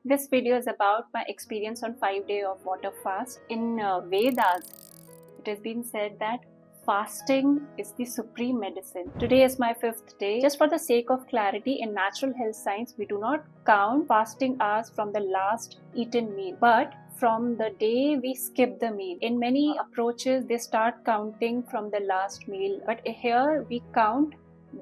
This video is about my experience on 5 day of water fast. In Vedas, it has been said that fasting is the supreme medicine. Today is my 5th day. Just for the sake of clarity, in natural health science, we do not count fasting hours from the last eaten meal, but from the day we skip the meal. In many approaches, they start counting from the last meal, but here we count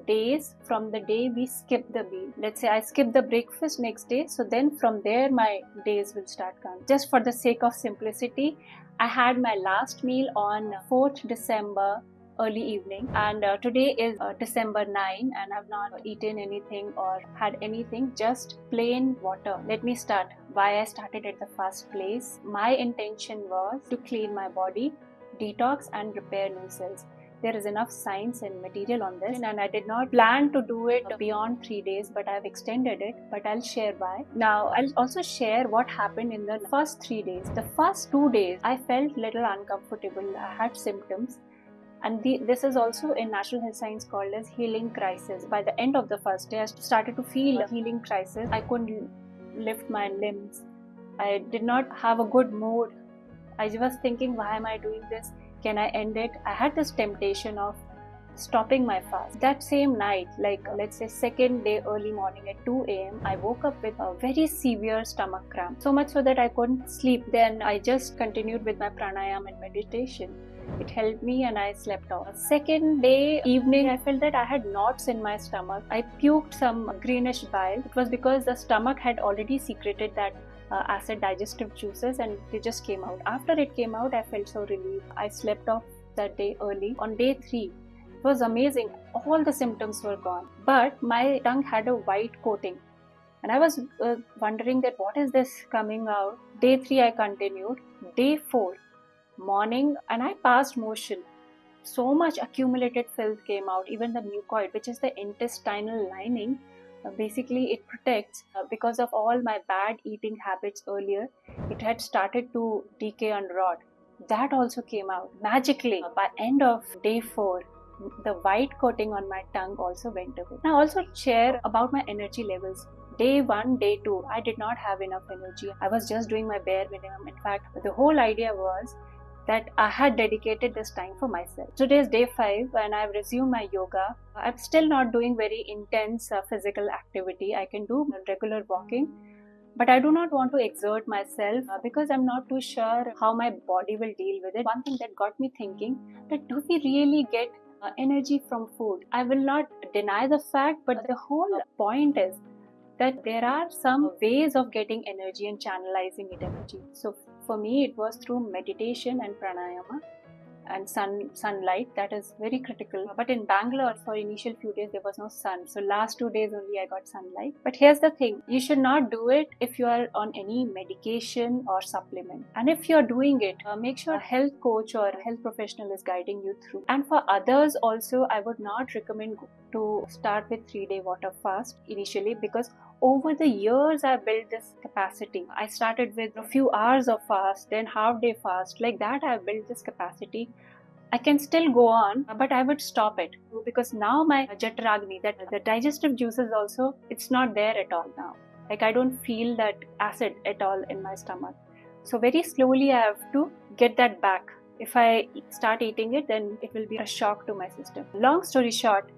days from the day we skip the meal. Let's say I skip the breakfast next day, so then from there my days will start counting. Just for the sake of simplicity, I had my last meal on 4th December early evening, and today is December 9 and I've not eaten anything or had anything, just plain water. Let me start why I started at the first place. My intention was to clean my body, detox and repair new cells. There is enough science and material on this, and I did not plan to do it beyond 3 days, but I've extended it, but I'll share why. Now, I'll also share what happened in the first 3 days. The first 2 days, I felt little uncomfortable. I had symptoms, and this is also in natural health science called as healing crisis. By the end of the first day, I started to feel a healing crisis. I couldn't lift my limbs. I did not have a good mood. I was thinking, why am I doing this? Can I end it? I had this temptation of stopping my fast. That same night, like let's say second day early morning at 2 a.m., I woke up with a very severe stomach cramp. So much so that I couldn't sleep. Then I just continued with my pranayama and meditation. It helped me and I slept off. Second day evening, I felt that I had knots in my stomach. I puked some greenish bile. It was because the stomach had already secreted that acid digestive juices, and they just came out. After it came out, I felt so relieved. I slept off that day early. On day 3, it was amazing. All the symptoms were gone, but my tongue had a white coating, and I was wondering that what is this coming out. Day 3 I continued. Day 4 morning, and I passed motion. So much accumulated filth came out. Even the mucoid, which is the intestinal lining, basically it protects, because of all my bad eating habits earlier, it had started to decay and rot. That also came out magically. By end of day 4, the white coating on my tongue also went away. Now also share about my energy levels. Day 1, day 2, I did not have enough energy. I was just doing my bare minimum. In fact, the whole idea was that I had dedicated this time for myself. Today is day 5 and I've resumed my yoga. I'm still not doing very intense physical activity. I can do regular walking, but I do not want to exert myself because I'm not too sure how my body will deal with it. One thing that got me thinking, that do we really get energy from food? I will not deny the fact, but the whole point is that there are some ways of getting energy and channelizing it energy. So for me, it was through meditation and pranayama and sunlight. That is very critical. But in Bangalore, for initial few days, there was no sun. So last 2 days only I got sunlight. But here's the thing, you should not do it if you are on any medication or supplement. And if you're doing it, make sure a health coach or health professional is guiding you through. And for others also, I would not recommend to start with 3-day water fast initially, because over the years I built this capacity. I started with a few hours of fast, then half-day fast. Like that I built this capacity. I can still go on, but I would stop it, because now my jatragni, that the digestive juices also, it's not there at all now. Like I don't feel that acid at all in my stomach. So very slowly I have to get that back. If I start eating it, then it will be a shock to my system. Long story short,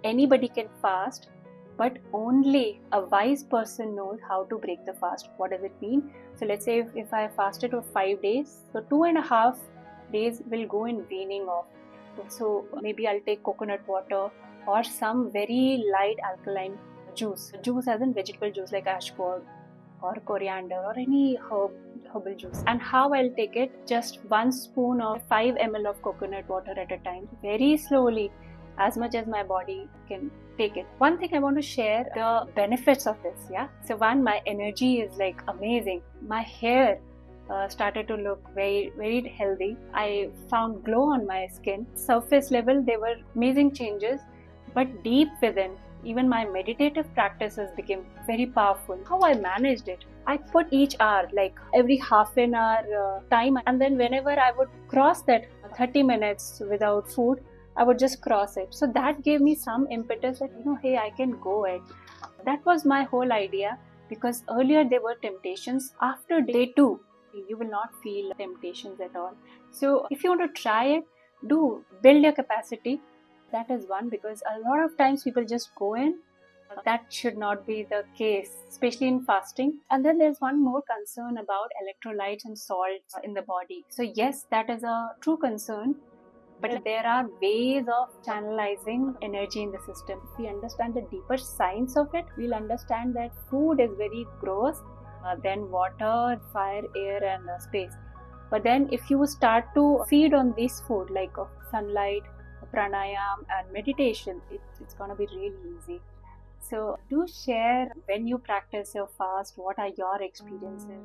anybody can fast, but only a wise person knows how to break the fast. What does it mean? So let's say if I fasted for 5 days, so 2.5 days will go in weaning off. So maybe I'll take coconut water or some very light alkaline juice. Juice as in vegetable juice like ashwagandha or coriander or any herbal juice. And how I'll take it? Just 1 spoon of 5 ml of coconut water at a time. Very slowly, as much as my body can take it. One thing I want to share, the benefits of this, yeah. So one, my energy is like amazing. My hair started to look very, very healthy. I found glow on my skin. Surface level, there were amazing changes, but deep within, even my meditative practices became very powerful. How I managed it, I put each hour, like every half an hour time, and then whenever I would cross that 30 minutes without food, I would just cross it. So that gave me some impetus that, hey, I can go it. That was my whole idea. because earlier there were temptations. After day 2, you will not feel temptations at all. So if you want to try it, do build your capacity. That is one, because a lot of times people just go in. That should not be the case, especially in fasting. And then there's one more concern about electrolytes and salts in the body. So yes, that is a true concern, but there are ways of channelizing energy in the system. If we understand the deeper science of it, we'll understand that food is very gross, then water, fire, air, and space. But then if you start to feed on this food like sunlight, pranayam, and meditation, it's gonna be really easy. So do share when you practice your fast, what are your experiences?